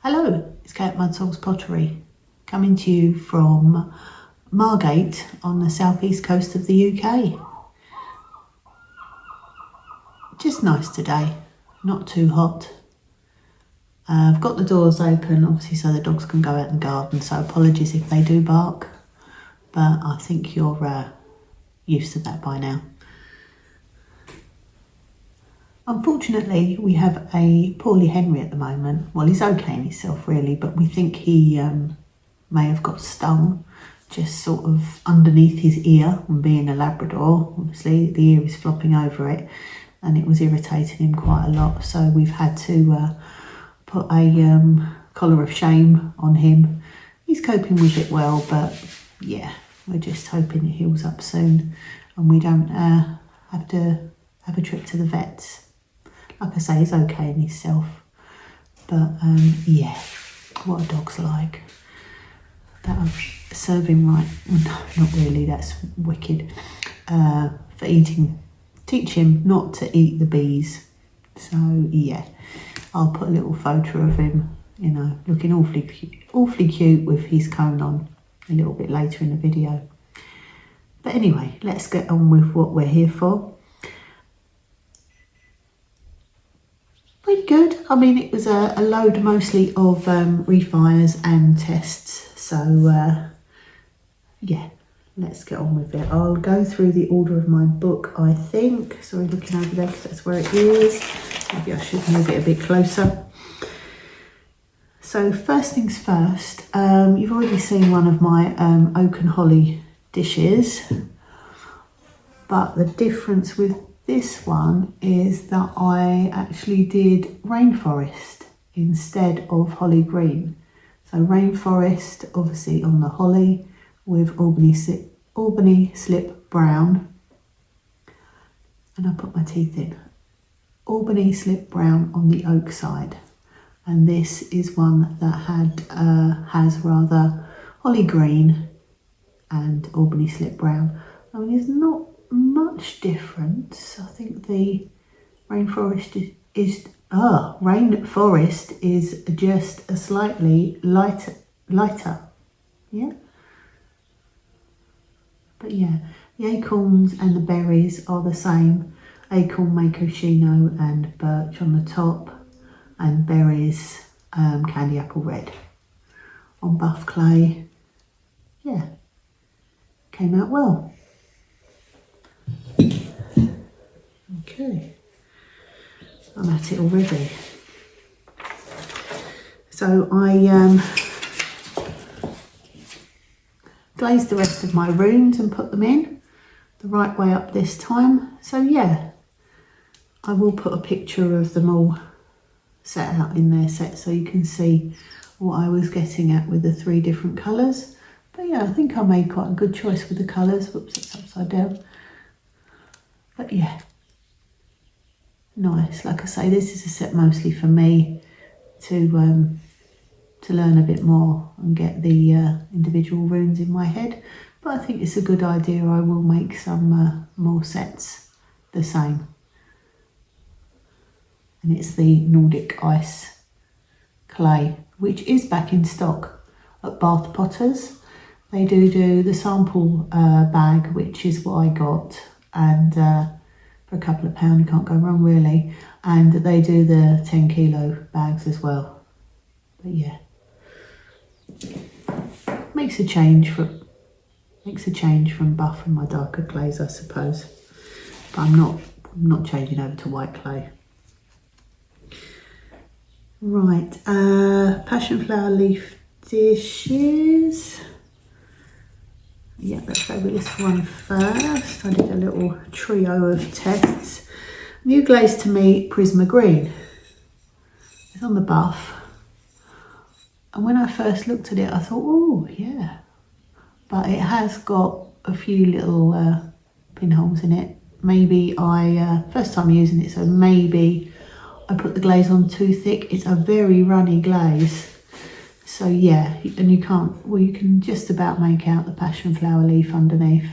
Hello, it's Kate Mudsong's Pottery, coming to you from Margate on the southeast coast of the UK. Just nice today, not too hot. I've got the doors open, obviously, so the dogs can go out in the garden, so apologies if they do bark, but I think you're used to that by now. Unfortunately, we have a poorly Henry at the moment. Well, he's okay in himself really, but we think he may have got stung just sort of underneath his ear, and being a Labrador, obviously the ear is flopping over it and it was irritating him quite a lot. So we've had to put a collar of shame on him. He's coping with it well, but yeah, we're just hoping it heals up soon and we don't have to have a trip to the vets. Like I say, he's okay in himself, but yeah, what are dogs like? That'll serve him right. No, not really, that's wicked. For eating, teach him not to eat the bees. So yeah, I'll put a little photo of him, you know, looking awfully cute with his cone on a little bit later in the video. But anyway, let's get on with what we're here for. Pretty good. I mean, it was a load mostly of refires and tests. So yeah, let's get on with it. I'll go through the order of my book, I think. Sorry, looking over there because that's where it is. Maybe I should move it a bit closer. So first things first, you've already seen one of my oak and holly dishes, but the difference with this one is that I actually did rainforest instead of holly green. So rainforest obviously on the holly with Albany slip brown, and I put my teeth in. Albany slip brown on the oak side, and this is one that has rather holly green and Albany slip brown. I mean, there's not much difference. I think the rainforest is just a slightly lighter, yeah. But yeah, the acorns and the berries are the same. Acorn Macochino and birch on the top, and berries candy apple red. On buff clay, yeah, came out well. Okay, I'm at it already. So I glazed the rest of my runes and put them in the right way up this time. So yeah, I will put a picture of them all set out in their set so you can see what I was getting at with the 3 different colours. But yeah, I think I made quite a good choice with the colours. Whoops, it's upside down. But yeah, nice. Like I say, this is a set mostly for me to learn a bit more and get the individual runes in my head. But I think it's a good idea. I will make some more sets the same. And it's the Nordic Ice clay, which is back in stock at Bath Potters. They do the sample bag, which is what I got, and for a couple of £, you can't go wrong really. And they do the 10 kilo bags as well. But yeah, makes a change from buff and my darker clays, I suppose. But I'm not changing over to white clay. Right, passion flower leaf dishes. Yeah, let's go with this one first. I did a little trio of tests. New glaze to me, Prisma Green. It's on the buff. And when I first looked at it, I thought, oh yeah. But it has got a few little pinholes in it. Maybe first time using it, so maybe I put the glaze on too thick. It's a very runny glaze. So yeah, and you can just about make out the passion flower leaf underneath.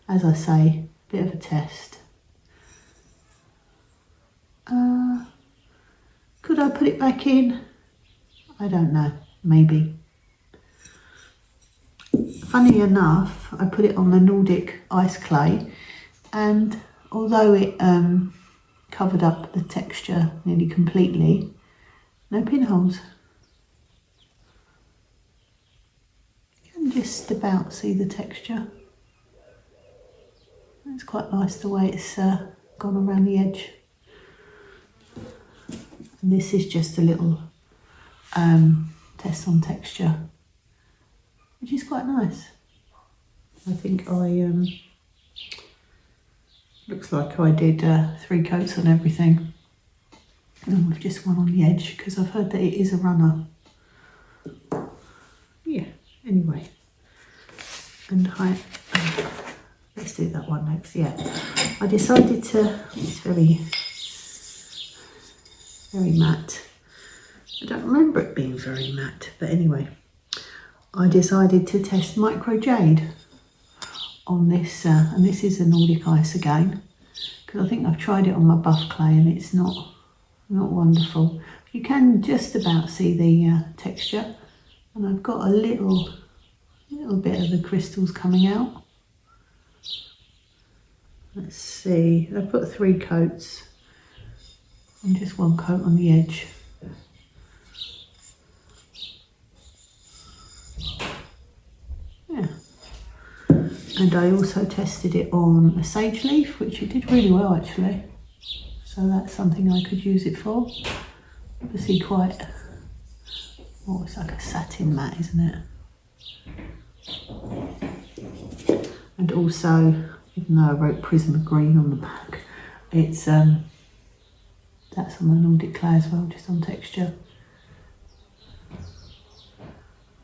As I say, bit of a test. Could I put it back in? I don't know, maybe. Funny enough, I put it on the Nordic ice clay, and although it covered up the texture nearly completely, no pinholes. You can just about see the texture. It's quite nice the way it's gone around the edge. And this is just a little test on texture, which is quite nice. I think looks like I did 3 coats on everything, and with just one on the edge, because I've heard that it is a runner. Yeah, anyway. And let's do that one next. Yeah, I decided to, it's very matte. I don't remember it being very matte, but anyway, I decided to test micro jade on this, and this is a Nordic ice again, because I think I've tried it on my buff clay and it's not wonderful. You can just about see the texture, and I've got a little bit of the crystals coming out. Let's see, I put 3 coats and just 1 coat on the edge. Yeah. And I also tested it on a sage leaf, which it did really well actually. So that's something I could use it for. Obviously quite, oh, it's like a satin matte, isn't it? And also, even though I wrote Prism Green on the back, it's that's on the Nordic clay as well, just on texture.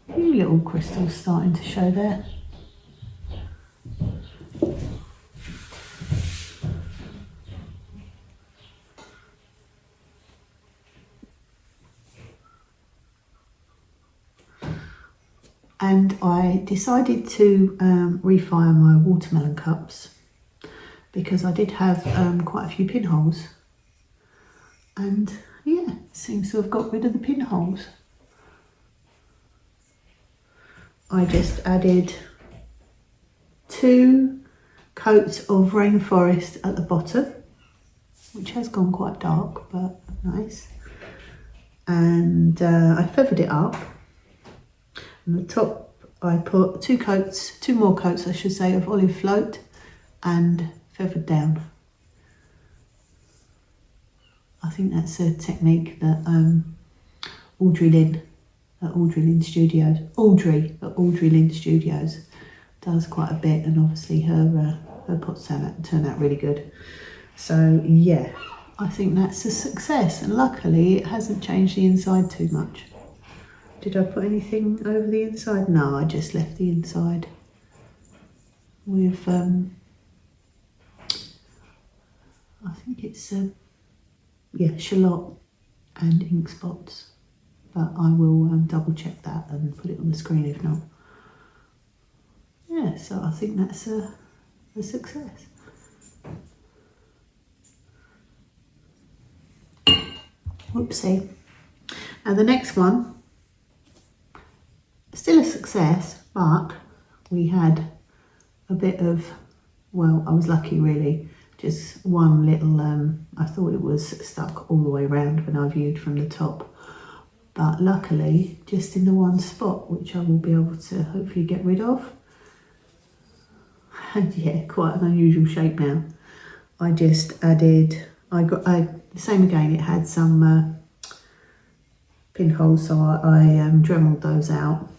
A few little crystals starting to show there. And I decided to refire my watermelon cups, because I did have quite a few pinholes, and yeah, seems to have got rid of the pinholes. I just added 2 coats of Rainforest at the bottom, which has gone quite dark, but nice. And I feathered it up. On the top, I put 2 more coats, I should say, of olive float, and feathered down. I think that's a technique that Audrey Lynn Studios does quite a bit, and obviously her pots turn out really good. So yeah, I think that's a success, and luckily it hasn't changed the inside too much. Did I put anything over the inside? No, I just left the inside with I think it's shallot and ink spots, but I will double check that and put it on the screen if not. Yeah, so I think that's a success. Whoopsie. Now the next one, still a success, but we had a bit of, well, I was lucky really, just one little, I thought it was stuck all the way around when I viewed from the top, but luckily just in the one spot, which I will be able to hopefully get rid of. And yeah, quite an unusual shape now. I just added, the same again, it had some pinholes, so I dremeled those out,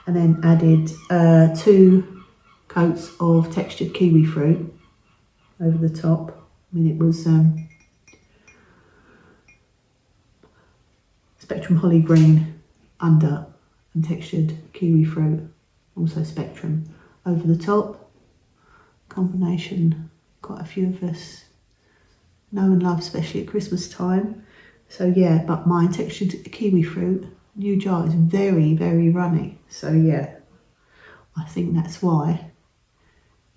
and then added 2 coats of textured kiwi fruit over the top. I mean, it was Spectrum Holly Green under, and textured kiwi fruit, also Spectrum, over the top. Combination quite a few of us know and love, especially at Christmas time. So yeah, but my textured kiwi fruit new jar is very, very runny. So yeah, I think that's why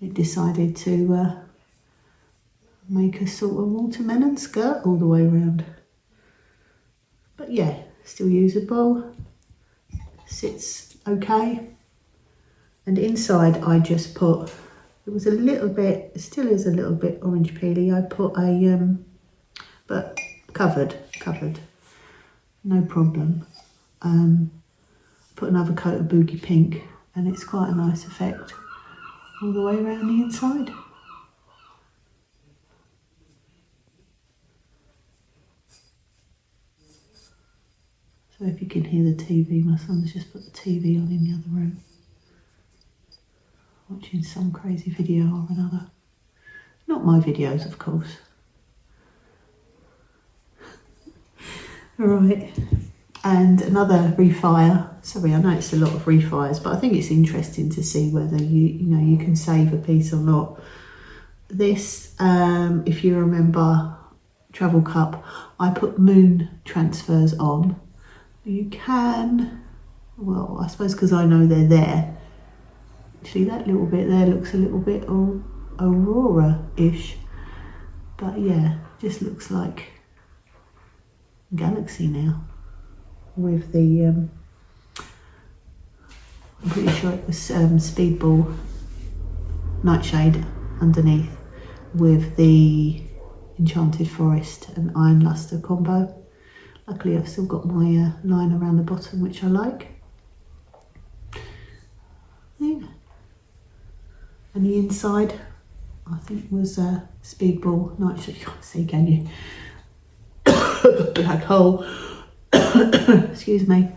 it decided to make a sort of watermelon skirt all the way around. But yeah, still usable, sits okay. And inside I just put, it was a little bit, it still is a little bit orange peely. I put a, but covered, no problem. Put another coat of boogie pink and it's quite a nice effect all the way around the inside. So if you can hear the TV, my son's just put the TV on in the other room, watching some crazy video or another. Not my videos, of course. Alright, and another refire. Sorry, I know it's a lot of refires, but I think it's interesting to see whether you can save a piece or not. This, if you remember Travel Cup, I put moon transfers on. You can, well, I suppose because I know they're there. Actually, that little bit there looks a little bit Aurora-ish. But yeah, just looks like Galaxy now. With the, I'm pretty sure it was Speedball Nightshade underneath with the Enchanted Forest and Iron Luster combo. Luckily I've still got my line around the bottom, which I like. Yeah. And the inside, I think was Speedball Nightshade. You can't see, can you? Black hole. Excuse me.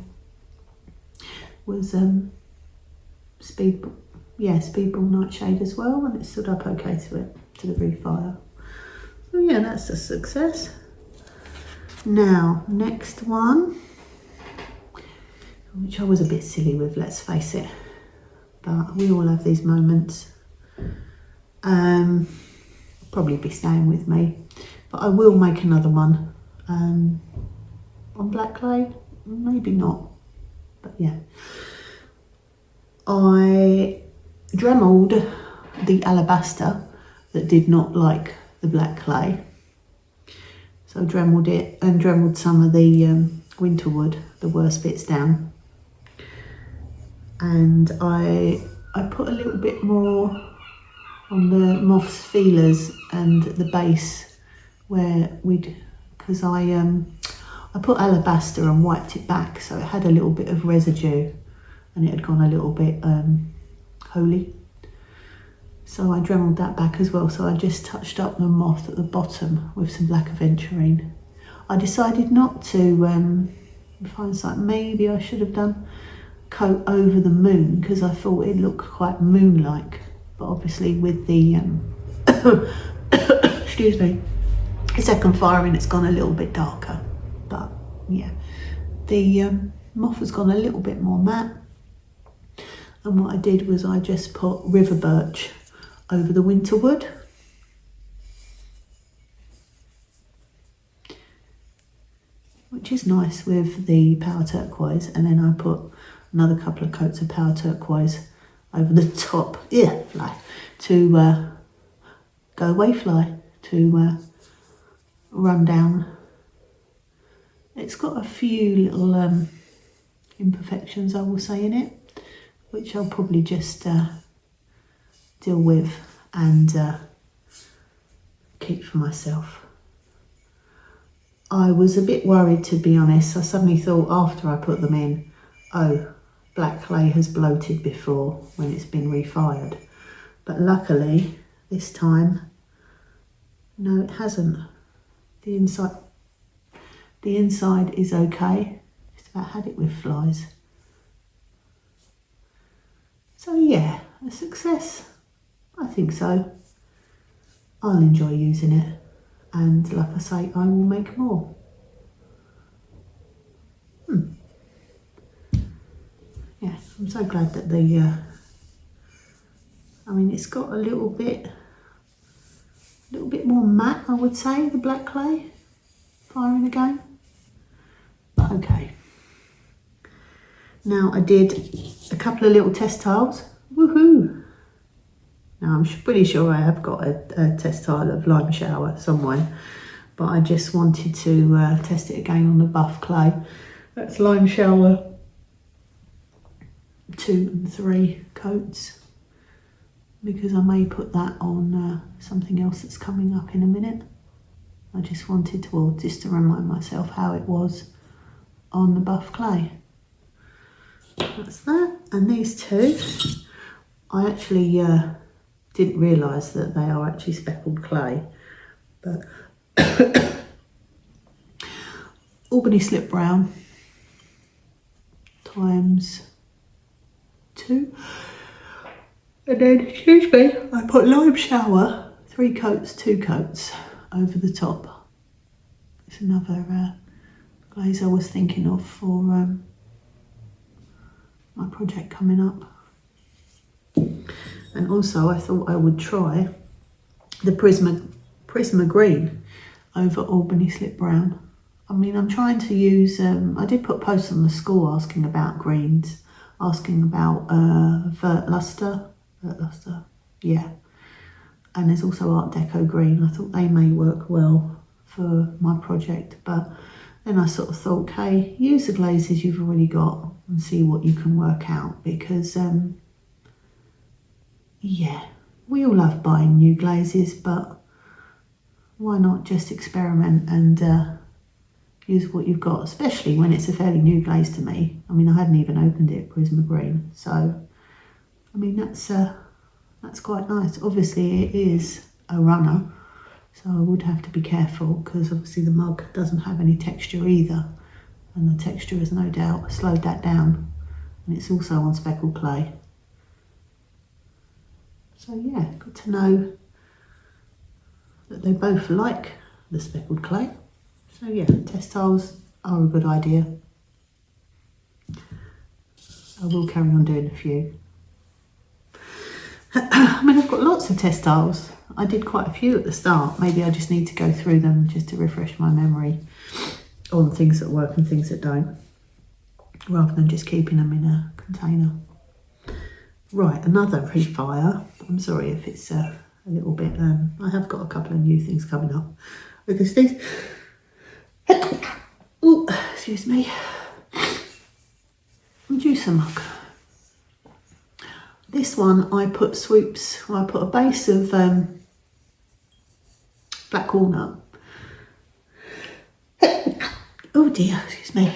Was Speedball Nightshade as well, and it stood up okay to the refire. So yeah, that's a success. Now, next one, which I was a bit silly with, let's face it, but we all have these moments. Probably be staying with me, but I will make another one on black clay, maybe not, but yeah. I dremeled the alabaster that did not like the black clay. So I dremeled it and dremeled some of the winterwood, the worst bits down. And I put a little bit more on the moth's feelers and the base where because I put alabaster and wiped it back, so it had a little bit of residue and it had gone a little bit holy. So I dremeled that back as well. So I just touched up the moth at the bottom with some black aventurine. I decided not to, find something maybe I should have done, coat over the moon, because I thought it looked quite moon-like. But obviously with the, excuse me, second firing it's gone a little bit darker. But yeah, the moth has gone a little bit more matte. And what I did was I just put river birch over the winterwood. Which is nice with the powder turquoise, and then I put another couple of coats of powder turquoise over the top, fly, to go away fly, to run down. It's got a few little imperfections, I will say, in it, which I'll probably just deal with and keep for myself. I was a bit worried, to be honest. I suddenly thought after I put them in, oh, black clay has bloated before when it's been refired. But luckily, this time, no, it hasn't. The inside is okay. Just about had it with flies. So yeah, a success. I think so. I'll enjoy using it, and like I say, I will make more. Yeah, I'm so glad that the I mean, it's got a little bit more matte, I would say, the black clay firing again, but okay. Now I did a couple of little test tiles. Woohoo! Now I'm pretty sure I have got a test tile of lime shower somewhere, but I just wanted to test it again on the buff clay. That's lime shower 2 and 3 coats, because I may put that on something else that's coming up in a minute. I just wanted to, well, just to remind myself how it was on the buff clay. That's that. And these two, I actually didn't realise that they are actually speckled clay, but Albany Slip Brown times 2, and then, excuse me, I put lime shower 3 coats, 2 coats over the top. It's another glaze I was thinking of for my project coming up. And also I thought I would try the Prisma Green over Albany Slip Brown. I mean, I'm trying to use, I did put posts on the school asking about greens, asking about Vert Luster, yeah. And there's also Art Deco Green. I thought they may work well for my project, but then I sort of thought, okay, use the glazes you've already got and see what you can work out, because yeah, we all love buying new glazes, but why not just experiment and use what you've got, especially when it's a fairly new glaze to me. I mean, I hadn't even opened it, Prisma Green, so I mean, that's quite nice. Obviously it is a runner, so I would have to be careful, because obviously the mug doesn't have any texture either, and the texture has no doubt slowed that down, and it's also on speckled clay. So yeah, good to know that they both like the speckled clay. So yeah, test tiles are a good idea. I will carry on doing a few. I mean, I've got lots of test tiles. I did quite a few at the start. Maybe I just need to go through them just to refresh my memory on things that work and things that don't, rather than just keeping them in a container. Right, another refire. I'm sorry if it's a little bit, I have got a couple of new things coming up, because these, oh, excuse me, juicer mug. This one I put swoops, well, I put a base of black walnut, oh dear, excuse me,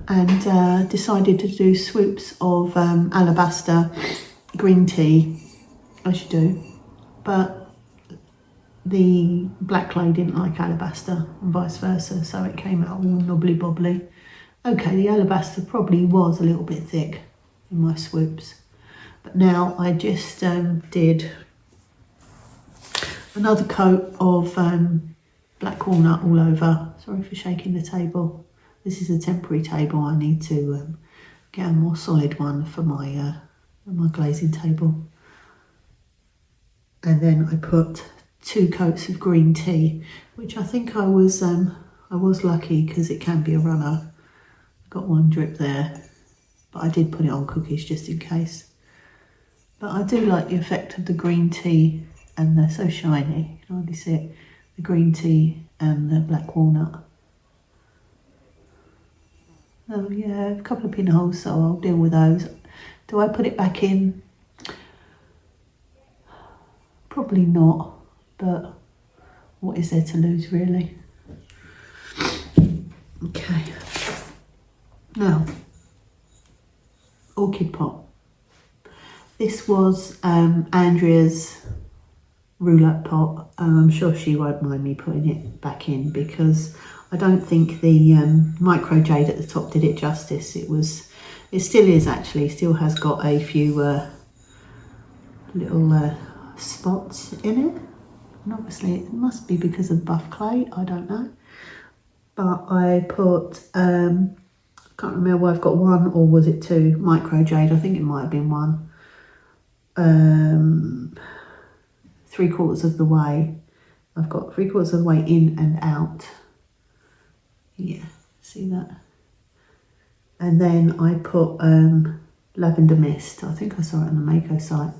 and decided to do swoops of alabaster green tea, as you do, but the black clay didn't like alabaster and vice versa, so it came out all knobbly bobbly. Okay, the alabaster probably was a little bit thick in my swoops, but now I just did another coat of black walnut all over. Sorry for shaking the table. This is a temporary table. I need to get a more solid one for my glazing table. And then I put 2 coats of green tea, which I think I was lucky, because it can be a runner. Got 1 drip there, but I did put it on cookies just in case. But I do like the effect of the green tea, and they're so shiny. You can hardly see it. The green tea and the black walnut. Oh yeah, a couple of pinholes, so I'll deal with those. Do I put it back in? Probably not, but what is there to lose, really? Okay. Now, orchid pot. This was Andrea's roulette pot, and I'm sure she won't mind me putting it back in, because I don't think the micro jade at the top did it justice. It still is actually, still has got a few little spots in it, and obviously it must be because of buff clay, I don't know. But I put, I can't remember whether I've got 1 or was it 2 micro jade, I think it might have been 1. 3/4 of the way. I've got 3/4 of the way in and out. Yeah, see that? And then I put lavender mist. I think I saw it on the Mako site.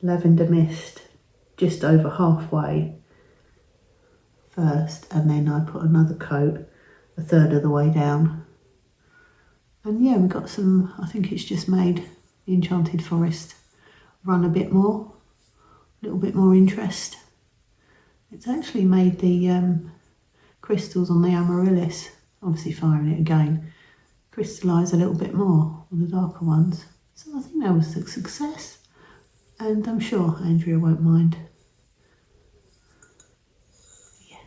Lavender mist just over halfway first, and then I put another coat 1/3 of the way down. And yeah, we've got some, I think it's just made the Enchanted Forest run a bit more, a little bit more interest. It's actually made the crystals on the amaryllis, obviously firing it again, crystallise a little bit more on the darker ones. So I think that was a success, and I'm sure Andrea won't mind. Yeah.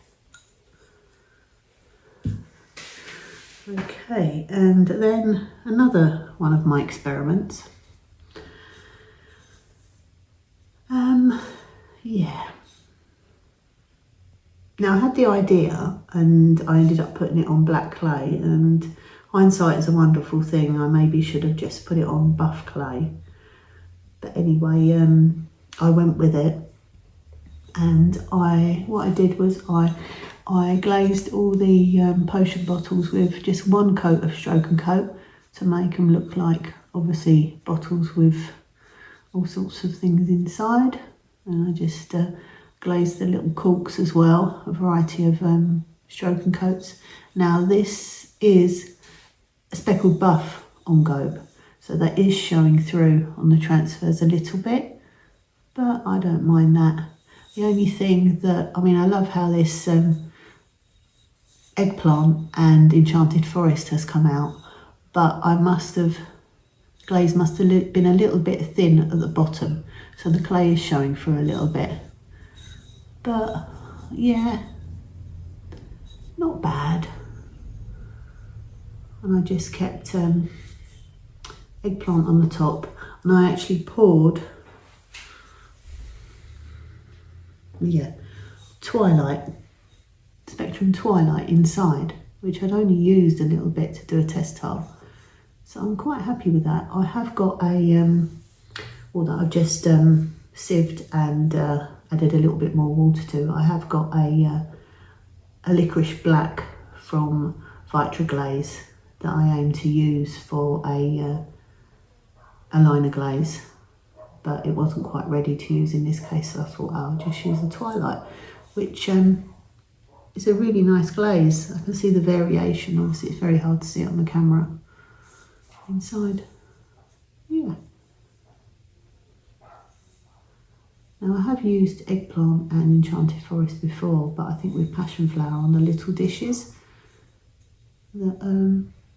Okay, and then another one of my experiments. Yeah. Now I had the idea and I ended up putting it on black clay, and hindsight is a wonderful thing. I maybe should have just put it on buff clay. But anyway, I went with it, and what I did was I glazed all the potion bottles with just one coat of Stroke and Coat to make them look like, obviously, bottles with all sorts of things inside. And I just glazed the little corks as well, a variety of Stroke and Coats. Now this is a speckled buff on gobe, so that is showing through on the transfers a little bit, but I don't mind that. The only thing that, I mean, I love how this eggplant and Enchanted Forest has come out, but glaze must have been a little bit thin at the bottom, so the clay is showing through a little bit. But yeah, not bad. And I just kept eggplant on the top, and I actually poured Spectrum Twilight inside, which I'd only used a little bit to do a test tile. So I'm quite happy with that. I have got that I've just sieved and added a little bit more water to. I have got a licorice black from Vitra Glaze that I aim to use for a liner glaze, but it wasn't quite ready to use in this case, so I thought I'll just use the Twilight, which is a really nice glaze. I can see the variation. Obviously it's very hard to see it on the camera inside. Yeah. Now I have used eggplant and Enchanted Forest before, but I think with passion flower on the little dishes.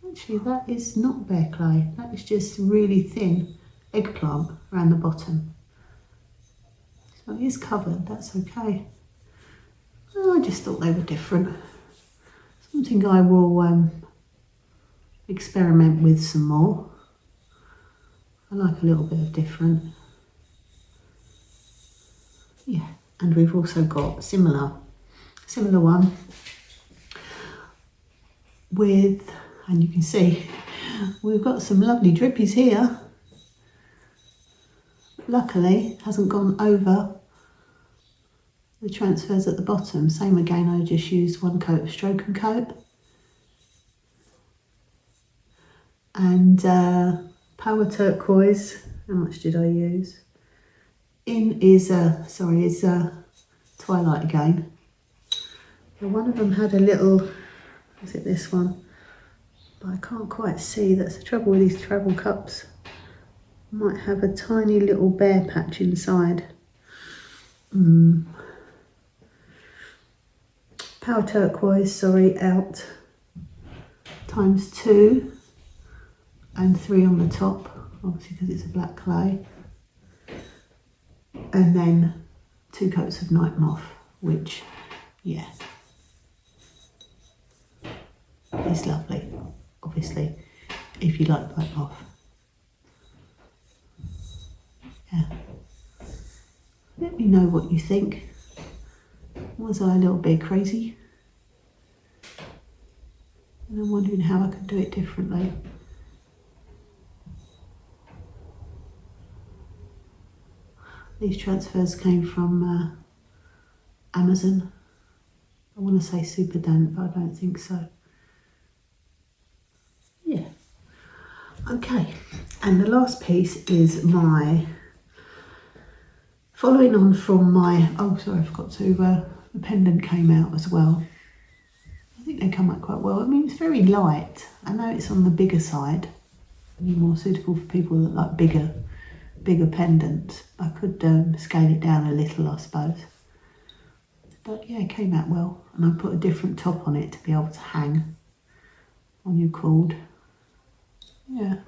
Actually that is not bare clay, that is just really thin eggplant around the bottom. So it is covered, that's okay. I just thought they were different. Something I will experiment with some more. I like a little bit of different. Yeah, and we've also got a similar one with, and you can see we've got some lovely drippies here. Luckily it hasn't gone over the transfers at the bottom. Same again, I just used one coat of Stroke and Coat. And Power Turquoise, how much did I use? Is Twilight again. Now one of them had a little, is it this one? But I can't quite see, that's the trouble with these travel cups. Might have a tiny little bare patch inside. Power Turquoise, out ×2 and 3 on the top, obviously because it's a black clay. And then 2 coats of Night Moth, which, yeah, is lovely, obviously, if you like Night Moth. Yeah. Let me know what you think. Was I a little bit crazy? And I'm wondering how I could do it differently. These transfers came from Amazon. I want to say Super Dant, but I don't think so. Yeah. Okay, and the last piece is following on from I forgot to, the pendant came out as well. I think they come out quite well. I mean, it's very light. I know it's on the bigger side, maybe more suitable for people that like bigger pendants. I could scale it down a little, I suppose. But yeah, it came out well. And I put a different top on it to be able to hang on your cord. Yeah.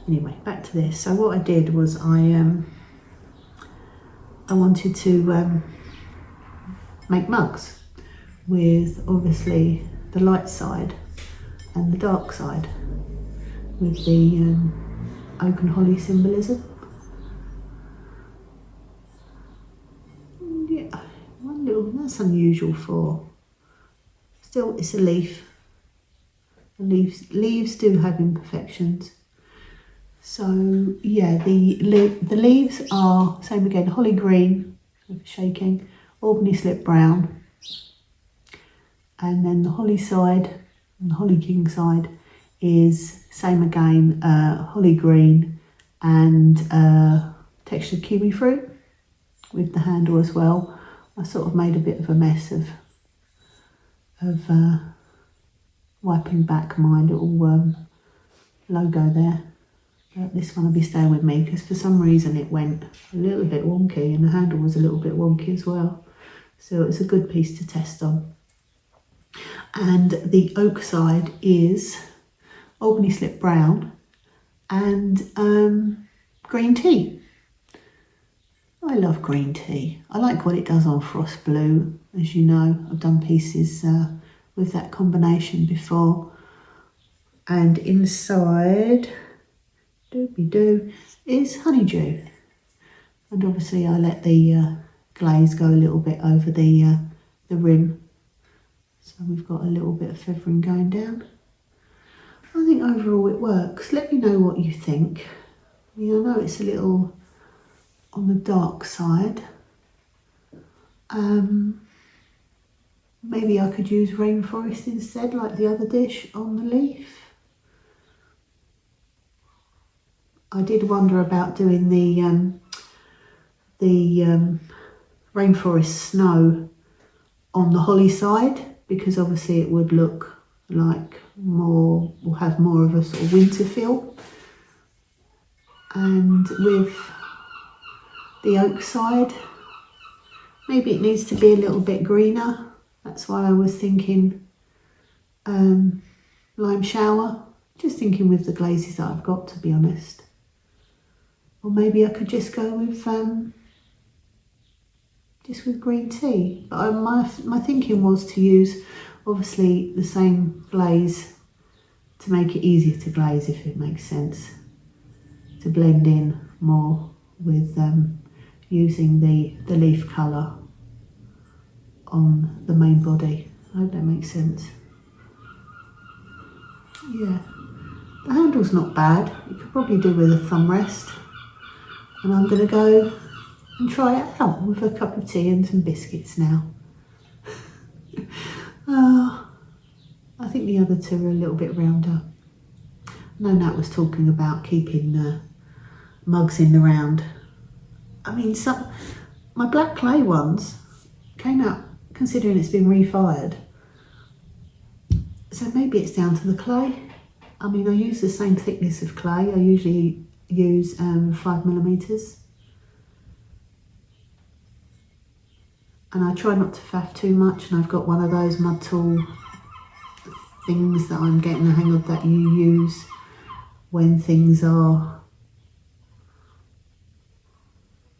Anyway, back to this. So what I did was I wanted to make mugs with obviously the light side and the dark side with the oak and holly symbolism. Yeah, one little, that's unusual for, still it's a leaf. Leaves do have imperfections. So yeah, the leaves are, same again, holly green, shaking, Albany slip brown, and then the holly side and the holly king side is same again, holly green and textured kiwi fruit with the handle as well. I sort of made a bit of a mess of wiping back my little logo there. But this one will be staying with me because for some reason it went a little bit wonky and the handle was a little bit wonky as well. So it's a good piece to test on. And the oak side is Albany slip brown and green tea. I love green tea. I like what it does on frost blue. As you know, I've done pieces with that combination before. And inside, doobie-doo, is honeydew. And obviously I let the glaze go a little bit over the rim. So we've got a little bit of feathering going down. I think overall it works. Let me know what you think. I mean, I know it's a little on the dark side. Maybe I could use rainforest instead, like the other dish on the leaf. I did wonder about doing the rainforest snow on the holly side, because obviously it would look like more, will have more of a sort of winter feel. And with the oak side, maybe it needs to be a little bit greener. That's why I was thinking lime shower. Just thinking with the glazes that I've got, to be honest. Or maybe I could just go with green tea. But my thinking was to use obviously the same glaze to make it easier to glaze, if it makes sense. To blend in more with using the leaf colour on the main body. I hope that makes sense. Yeah, the handle's not bad. You could probably do with a thumb rest. And I'm going to go and try it out with a cup of tea and some biscuits now. I think the other two are a little bit rounder. I know Nat was talking about keeping mugs in the round. I mean, my black clay ones came out, considering it's been refired. So maybe it's down to the clay. I mean, I use the same thickness of clay. I usually use 5mm. And I try not to faff too much, and I've got one of those mud tool things that I'm getting the hang of that you use when things are,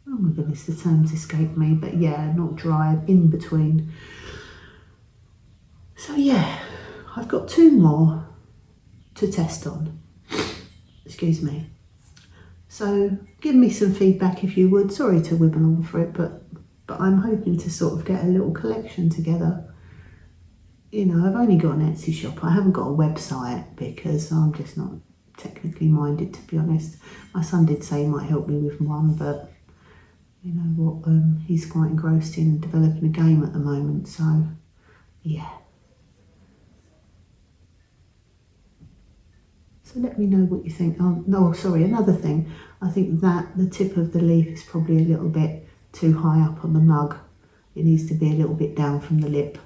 oh my goodness, the terms escape me, but yeah, not dry, in between. So yeah, I've got two more to test on. Excuse me. So give me some feedback if you would. Sorry to wibble on for it, but I'm hoping to sort of get a little collection together. You know, I've only got an Etsy shop. I haven't got a website because I'm just not technically minded, to be honest. My son did say he might help me with one, but you know what, he's quite engrossed in developing a game at the moment, so yeah. So let me know what you think. Oh no, sorry, another thing. I think that the tip of the leaf is probably a little bit too high up on the mug. It needs to be a little bit down from the lip.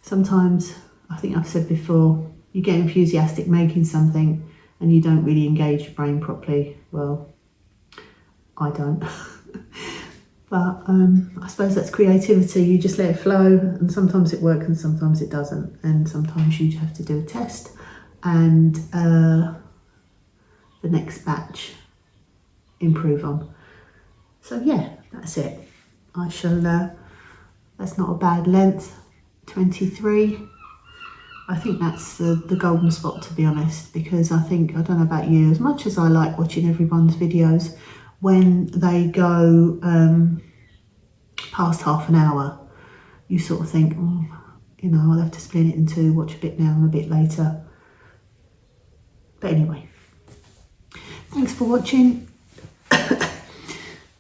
sometimes, I think I've said before, you get enthusiastic making something and you don't really engage your brain properly. Well, I don't. But I suppose that's creativity. You just let it flow, and sometimes it works and sometimes it doesn't. And sometimes you have to do a test and the next batch improve on. So yeah, that's it. I shall, that's not a bad length, 23. I think that's the golden spot, to be honest, because I think, I don't know about you, as much as I like watching everyone's videos, when they go past half an hour, you sort of think, oh, you know, I'll have to split it in two, watch a bit now and a bit later. But anyway, thanks for watching.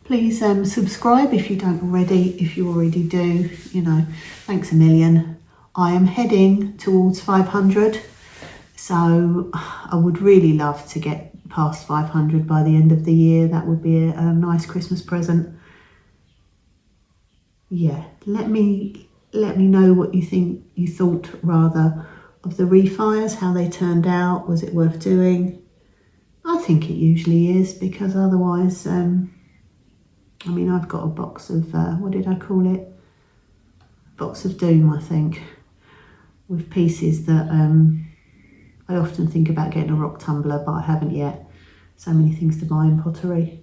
Please subscribe if you don't already. If you already do, you know, thanks a million. I am heading towards 500, so I would really love to get past 500 by the end of the year. That would be a nice Christmas present. Yeah, let me know what you thought rather of the refires, how they turned out. Was it worth doing? I think it usually is, because otherwise, I mean, I've got a box of, what did I call it? Box of doom, I think, with pieces that I often think about getting a rock tumbler, but I haven't yet. So many things to buy in pottery.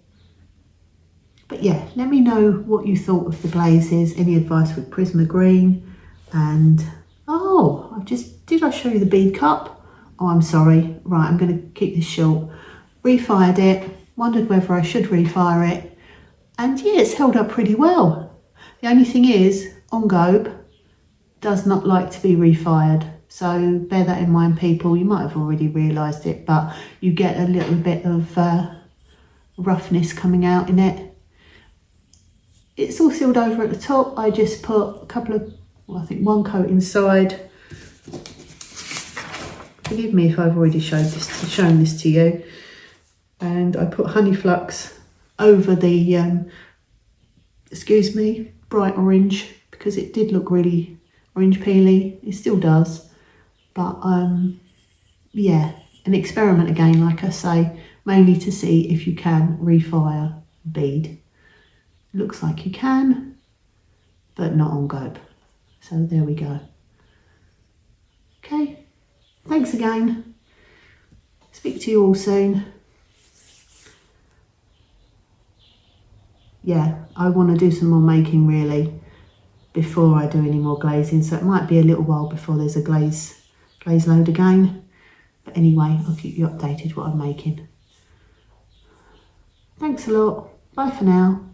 But yeah, let me know what you thought of the glazes, any advice with Prisma Green, and oh, did I show you the bead cup? Oh, I'm sorry. Right, I'm going to keep this short. Refired it, wondered whether I should refire it, and yeah, it's held up pretty well. The only thing is, Ongobe does not like to be refired. So bear that in mind, people. You might have already realised it, but you get a little bit of roughness coming out in it. It's all sealed over at the top. I just put a couple of, well, I think one coat inside. Forgive me if I've already shown this to you. And I put honey flux over the, excuse me, bright orange, because it did look really orange peely. It still does. But yeah, an experiment again, like I say, mainly to see if you can refire bead. Looks like you can, but not on Ongobe. So there we go. Okay, thanks again. Speak to you all soon. Yeah, I want to do some more making really before I do any more glazing, so it might be a little while before there's a glaze load again. But anyway, I'll keep you updated what I'm making. Thanks a lot. Bye for now.